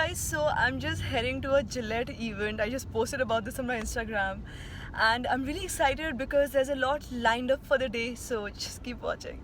guys, so I'm just heading to a Gillette event. I just posted about this on my Instagram and I'm really excited because there's a lot lined up for the day, so just keep watching.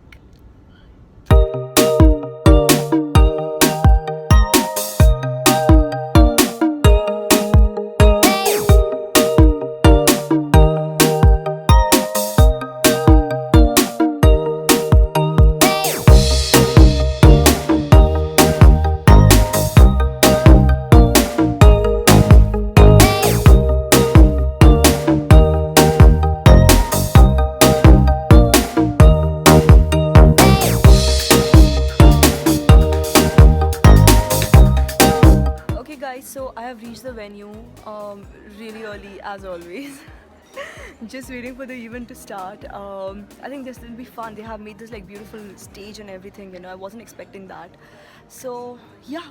Okay guys, so I have reached the venue really early as always. Just waiting for the event to start. I think this will be fun. They have made this like beautiful stage and everything, I wasn't expecting that. So yeah.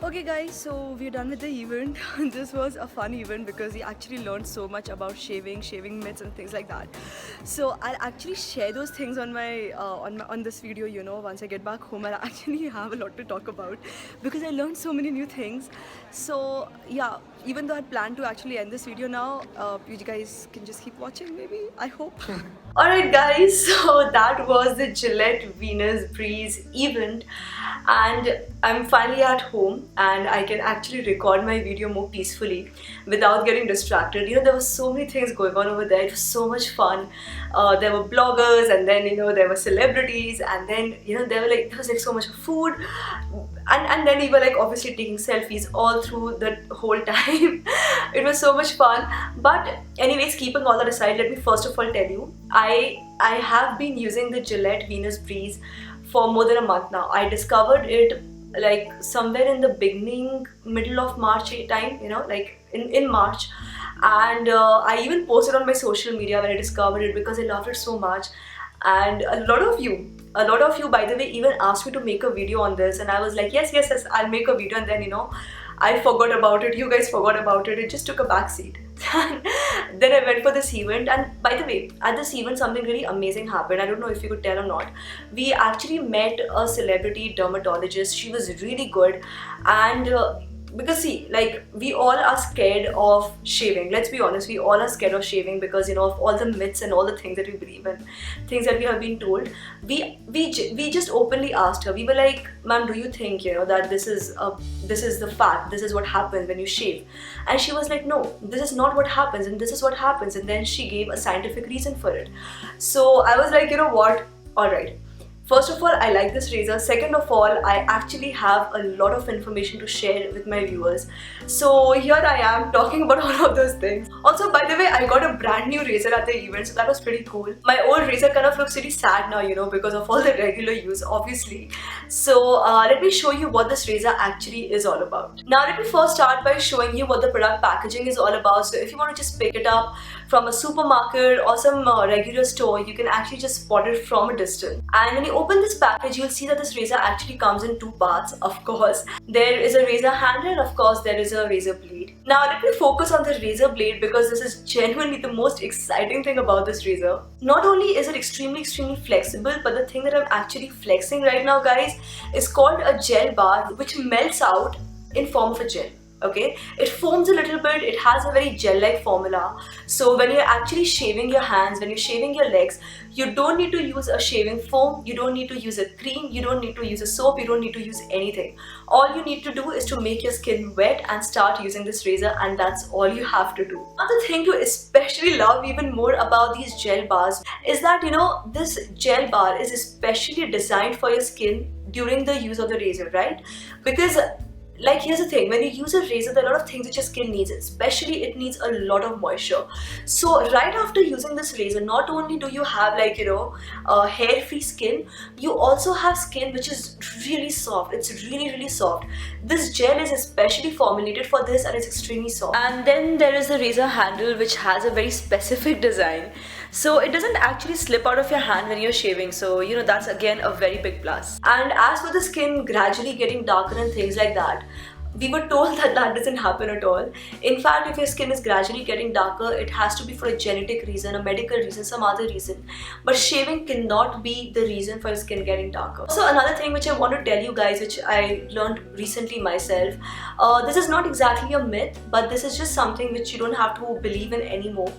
Okay guys, so we're done with the event. This was a fun event because we actually learned so much about shaving myths and things like that. So I'll actually share those things on my on this video. Once I get back home, I'll actually have a lot to talk about because I learned so many new things. So yeah, even though I plan to actually end this video now, you guys can just keep watching. Maybe, I hope. Alright guys, so that was the Gillette Venus Breeze event and I'm finally at home and I can actually record my video more peacefully without getting distracted. There were so many things going on over there. It was so much fun. There were bloggers and then there were celebrities and then there was like so much food and then we were like obviously taking selfies all through the whole time. It was so much fun. But anyways, keeping all that aside, let me first of all tell you, I have been using the Gillette Venus Breeze for more than a month now. I discovered it like somewhere in the middle of March time, like in March. And I even posted on my social media when I discovered it because I loved it so much. And a lot of you by the way even asked me to make a video on this and I was like yes, I'll make a video, and then I forgot about it, you guys forgot about it, it just took a back seat. Then I went for this event, and by the way, at this event something really amazing happened. I don't know if you could tell or not. We actually met a celebrity dermatologist. She was really good, and because see, like we all are scared of shaving. Let's be honest, we all are scared of shaving because of all the myths and all the things that we believe in, things that we have been told. We just openly asked her. We were like, "Ma'am, do you think that this is the fact? This is what happens when you shave?" And she was like, "No, this is not what happens, and this is what happens." And then she gave a scientific reason for it. So I was like, you know what? All right. First of all, I like this razor. Second of all, I actually have a lot of information to share with my viewers. So here I am talking about all of those things. Also, by the way, I got a brand new razor at the event, so that was pretty cool. My old razor kind of looks really sad now, because of all the regular use, obviously. So let me show you what this razor actually is all about. Now, let me first start by showing you what the product packaging is all about. So if you want to just pick it up from a supermarket or some regular store, you can actually just spot it from a distance. And when you open this package, you'll see that this razor actually comes in two parts. Of course, there is a razor handle and of course there is a razor blade. Now let me focus on the razor blade because this is genuinely the most exciting thing about this razor. Not only is it extremely flexible, but the thing that I'm actually flexing right now, guys, is called a gel bar, which melts out in form of a gel. Okay, it foams a little bit, it has a very gel-like formula. So when you're actually shaving your hands, when you're shaving your legs, you don't need to use a shaving foam, you don't need to use a cream, you don't need to use a soap, you don't need to use anything. All you need to do is to make your skin wet and start using this razor, and that's all you have to do. Another thing to especially love even more about these gel bars is that, you know, this gel bar is especially designed for your skin during the use of the razor, right? Because like, here's the thing, when you use a razor, there are a lot of things that your skin needs, especially it needs a lot of moisture. So right after using this razor, not only do you have, like, you know, hair free skin, you also have skin which is really soft. It's really soft. This gel is especially formulated for this, and it's extremely soft. And then there is the razor handle, which has a very specific design, so it doesn't actually slip out of your hand when you're shaving. So, you know, that's again a very big plus. And as for the skin gradually getting darker and things like that, we were told that that doesn't happen at all. In fact, if your skin is gradually getting darker, it has to be for a genetic reason, a medical reason, some other reason. But shaving cannot be the reason for your skin getting darker. So another thing which I want to tell you guys, which I learned recently myself, this is not exactly a myth, but this is just something which you don't have to believe in anymore.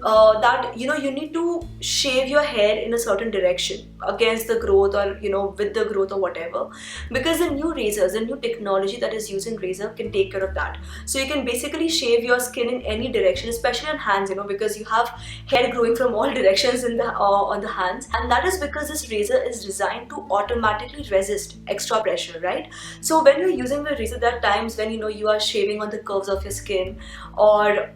That, you know, you need to shave your hair in a certain direction against the growth, or, you know, with the growth or whatever, because the new razors, the new technology that is used in razor can take care of that. So you can basically shave your skin in any direction, especially on hands, you know, because you have hair growing from all directions in the on the hands, and that is because this razor is designed to automatically resist extra pressure, right? So when you're using the razor, there are times when, you know, you are shaving on the curves of your skin, or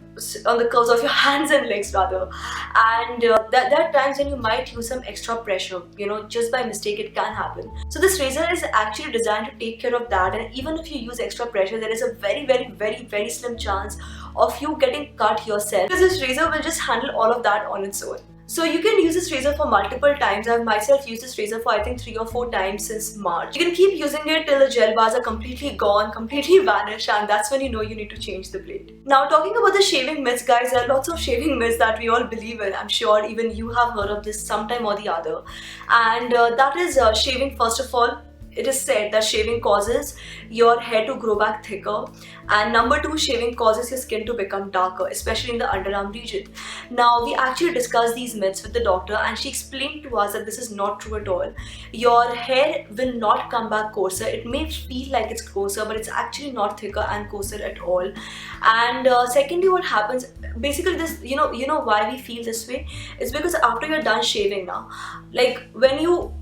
on the curves of your hands and legs rather, and there are times when you might use some extra pressure, you know, just by mistake it can happen. So this razor is actually designed to take care of that, and even if you use extra pressure, there is a very slim chance of you getting cut yourself, because this razor will just handle all of that on its own. So you can use this razor for multiple times. I've myself used this razor for I think 3 or 4 times since March. You can keep using it till the gel bars are completely gone, completely vanished, and that's when you know you need to change the blade. Now, talking about the shaving myths, guys, there are lots of shaving myths that we all believe in. I'm sure even you have heard of this sometime or the other. And that is shaving, first of all, it is said that shaving causes your hair to grow back thicker, and number 2, shaving causes your skin to become darker, especially in the underarm region. Now, we actually discussed these myths with the doctor, and she explained to us that this is not true at all. Your hair will not come back coarser. It may feel like it's coarser, but it's actually not thicker and coarser at all. And secondly, what happens, basically this, you know why we feel this way? It's because after you're done shaving now, like when you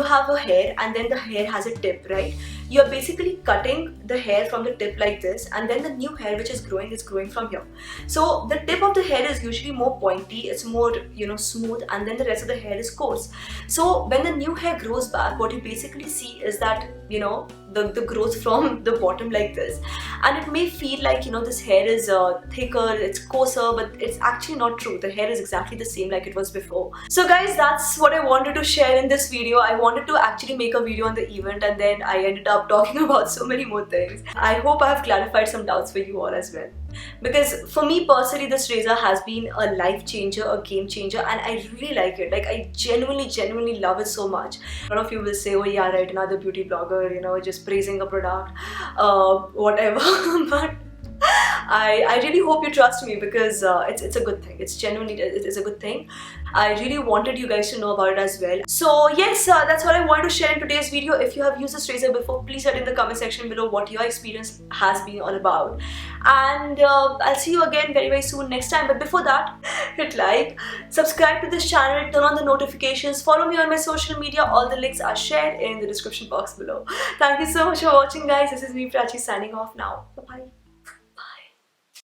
have a hair and then the hair has a tip, right? You're basically cutting the hair from the tip like this, and then the new hair which is growing from here. So the tip of the hair is usually more pointy, it's more, you know, smooth, and then the rest of the hair is coarse. So when the new hair grows back, what you basically see is that, you know, the growth from the bottom like this, and it may feel like, you know, this hair is thicker, it's coarser, but it's actually not true. The hair is exactly the same like it was before. So guys, that's what I wanted to share in this video. I wanted to actually make a video on the event, and then I ended up talking about so many more things. I hope I have clarified some doubts for you all as well, because for me personally, this razor has been a life changer, a game changer, and I really like it. Like, I genuinely love it so much. A lot of you will say, oh yeah, right, another beauty blogger, you know, just praising a product, whatever. But I really hope you trust me, because it's a good thing. It's genuinely, it's a good thing. I really wanted you guys to know about it as well. So yes, that's what I wanted to share in today's video. If you have used this razor before, please write in the comment section below what your experience has been all about. And I'll see you again very soon next time. But before that, hit like, subscribe to this channel, turn on the notifications, follow me on my social media. All the links are shared in the description box below. Thank you so much for watching, guys. This is me, Prachi, signing off now. Bye-bye.